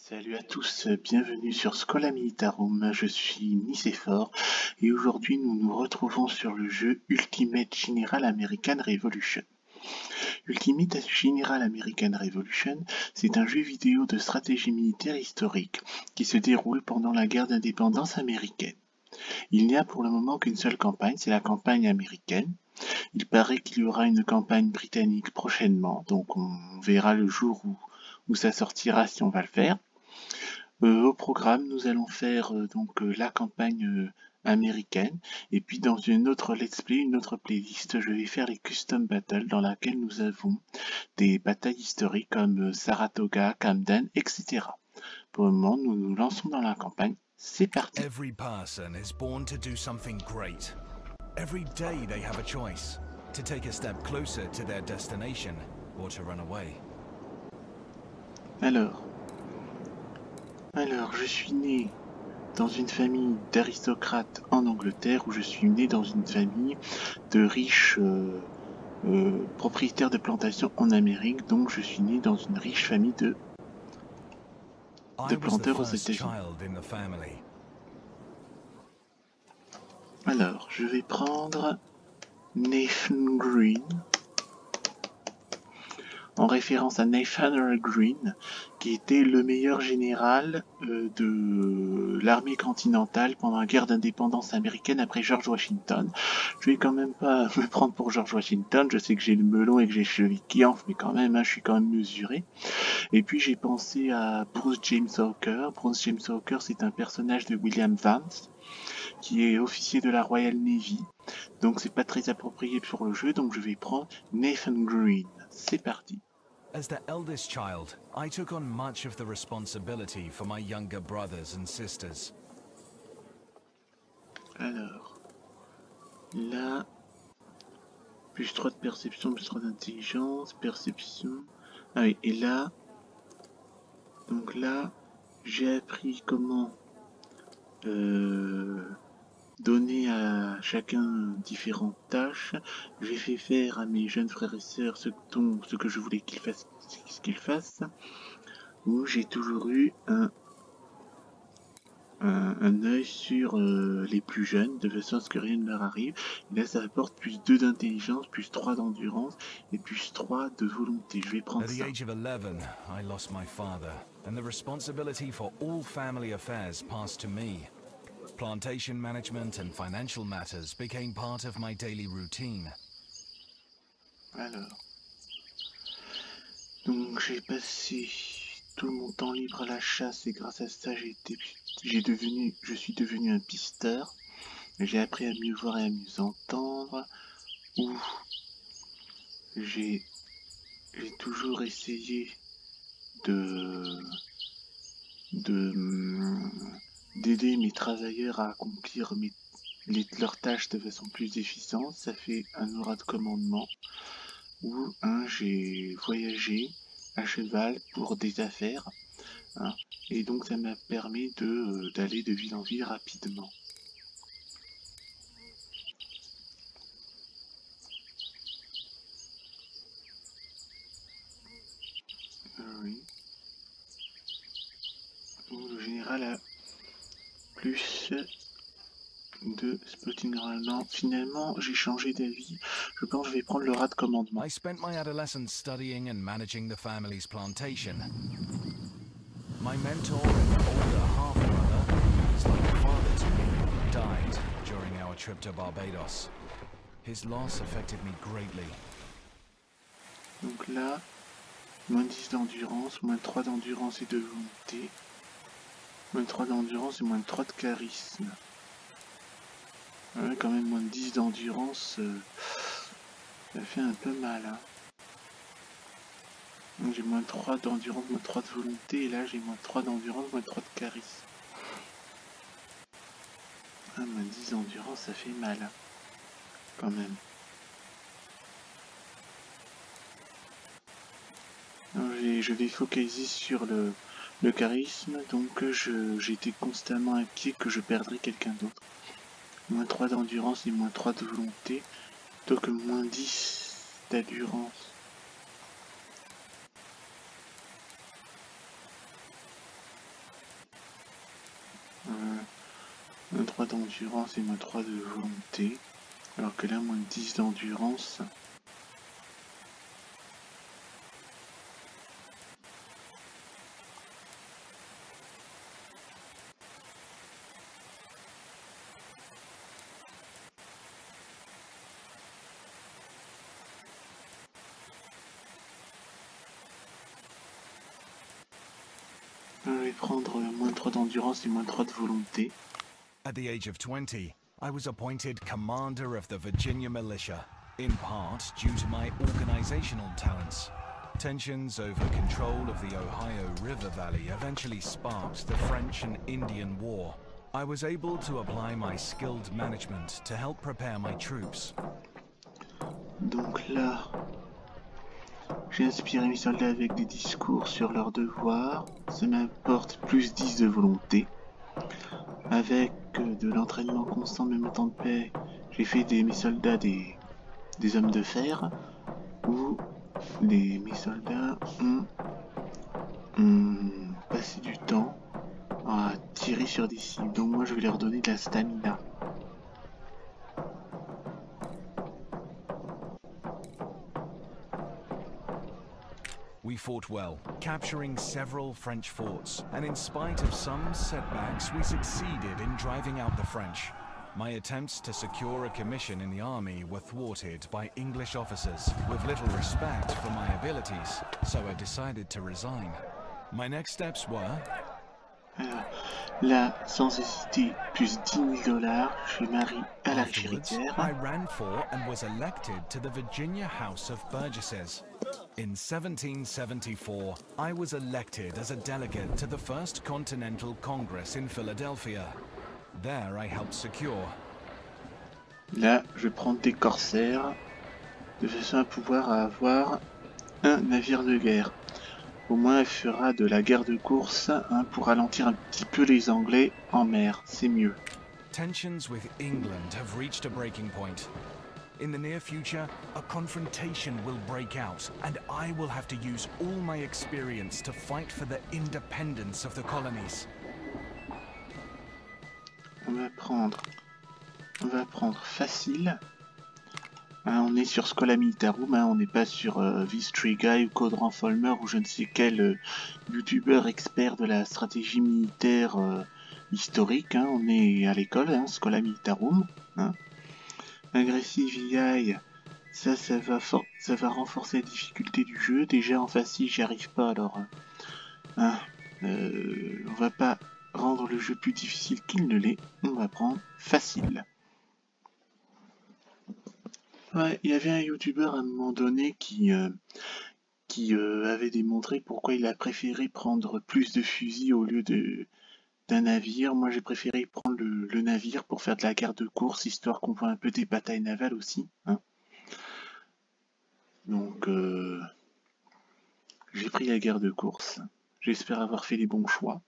Salut à tous, bienvenue sur Schola Militarum, je suis Nicéphore et aujourd'hui nous nous retrouvons sur le jeu Ultimate General American Revolution. Ultimate General American Revolution, c'est un jeu vidéo de stratégie militaire historique qui se déroule pendant la guerre d'indépendance américaine. Il n'y a pour le moment qu'une seule campagne, c'est la campagne américaine. Il paraît qu'il y aura une campagne britannique prochainement, donc on verra le jour où ça sortira si on va le faire. Au programme, nous allons faire la campagne américaine, et puis dans une autre let's play, une autre playlist, je vais faire les custom battles dans laquelle nous avons des batailles historiques comme Saratoga, Camden, etc. Pour le moment, nous nous lançons dans la campagne. C'est parti. Every person is born to do something great. Every day they have a choice to take a step closer to their destination or to run away. Alors, je suis né dans une famille d'aristocrates en Angleterre, ou je suis né dans une famille de riches propriétaires de plantations en Amérique, donc je suis né dans une riche famille de planteurs aux États-Unis. Alors, je vais prendre Nathan Green, en référence à Nathanael Greene, qui était le meilleur général de l'armée continentale pendant la guerre d'indépendance américaine après George Washington. Je vais quand même pas me prendre pour George Washington, je sais que j'ai le melon et que j'ai les chevilles qui enflent, mais quand même, je suis quand même mesuré. Et puis j'ai pensé à Bruce James Hawker. Bruce James Hawker, c'est un personnage de William Vance, qui est officier de la Royal Navy. Donc c'est pas très approprié pour le jeu, donc je vais prendre Nathan Green. C'est parti. As the eldest child, I took on much of the responsibility for my younger brothers and sisters. Alors, là, plus 3 de perception, plus 3 d'intelligence, perception. Ah oui, et là, donc là, j'ai appris comment donner à chacun différentes tâches. J'ai fait faire à mes jeunes frères et sœurs ce que je voulais qu'ils fassent, où j'ai toujours eu un œil sur les plus jeunes, de façon à ce que rien ne leur arrive. Et là, ça apporte plus 2 d'intelligence, plus 3 d'endurance et plus 3 de volonté. Je vais prendre ça. At the age of 11, I lost my father, and the responsibility for all family affairs passed to me. Plantation management and financial matters became part of my daily routine. Alors, donc j'ai passé tout mon temps libre à la chasse et grâce à ça je suis devenu un pisteur. J'ai appris à mieux voir et à mieux entendre. Ou j'ai toujours essayé d'aider mes travailleurs à accomplir leurs tâches de façon plus efficiente. Ça fait un aura de commandement. Ou j'ai voyagé à cheval pour des affaires, et donc ça m'a permis d'aller de ville en ville rapidement. Oui. Le général a plus de spotting. Non, finalement j'ai changé d'avis. Je pense que je vais prendre le rat de commandement. I spent my adolescence studying and managing the family's plantation. My mentor and older half-brother, who was like a father to me, died during our trip to Barbados. His loss affected me greatly. Donc là, moins 10 d'endurance, moins 3 d'endurance et de volonté. Moins 3 d'endurance et moins 3 de charisme. Ouais, quand même moins de 10 d'endurance, ça fait un peu mal. Donc j'ai moins 3 d'endurance, moins 3 de volonté, et là j'ai moins 3 d'endurance, moins 3 de charisme. Moins 10 d'endurance, ça fait mal. Quand même. Alors, je vais focaliser sur le charisme, donc j'étais constamment inquiet que je perdrais quelqu'un d'autre. Moins 3 d'endurance et moins 3 de volonté, donc moins 10 d'endurance. moins 3 d'endurance et moins 3 de volonté. Alors que là, moins 10 d'endurance. Je vais prendre moins 3 d'endurance et moins 3 de volonté. At the age of 20, I was appointed commander of the Virginia militia, in part due to my organizational talents. Tensions over control of the Ohio River Valley eventually sparked the French and Indian War. I was able to apply my skilled management to help prepare my troops. Donc là, j'ai inspiré mes soldats avec des discours sur leurs devoirs. Ça m'apporte plus 10 de volonté. Avec de l'entraînement constant même en temps de paix, j'ai fait mes soldats des hommes de fer, où mes soldats ont passé du temps à tirer sur des cibles. Donc moi je vais leur donner de la stamina. We fought well, capturing several French forts, and in spite of some setbacks, we succeeded in driving out the French. My attempts to secure a commission in the army were thwarted by English officers with little respect for my abilities, so I decided to resign. My next steps were... Alors, là, sans hésiter, plus 10 000 $, je marie à la riche Afterwards, héritière. I ran for and was elected to the Virginia House of Burgesses. In 1774, I was elected as a delegate to the First Continental Congress in Philadelphia. There I helped secure. Là, je prends des corsaires, de façon à pouvoir avoir un navire de guerre. Au moins, elle fera de la guerre de course pour ralentir un petit peu les Anglais en mer. C'est mieux. Tensions with England have reached a breaking point. In the near future, a confrontation will break out, and I will have to use all my experience to fight for the independence of the colonies. On va prendre facile. Hein, on est sur Schola Militarum, hein, on n'est pas sur Vistry Guy ou Codran Folmer ou je ne sais quel youtubeur expert de la stratégie militaire historique. Hein, on est à l'école, hein, Schola Militarum. Hein. Aggressive VI, ça va renforcer la difficulté du jeu. Déjà en facile, j'y arrive pas, alors hein, on va pas rendre le jeu plus difficile qu'il ne l'est. On va prendre facile. Ouais, il y avait un youtubeur à un moment donné qui avait démontré pourquoi il a préféré prendre plus de fusils au lieu d'un navire. Moi j'ai préféré prendre le navire pour faire de la guerre de course, histoire qu'on voit un peu des batailles navales aussi. Hein. Donc j'ai pris la guerre de course. J'espère avoir fait les bons choix.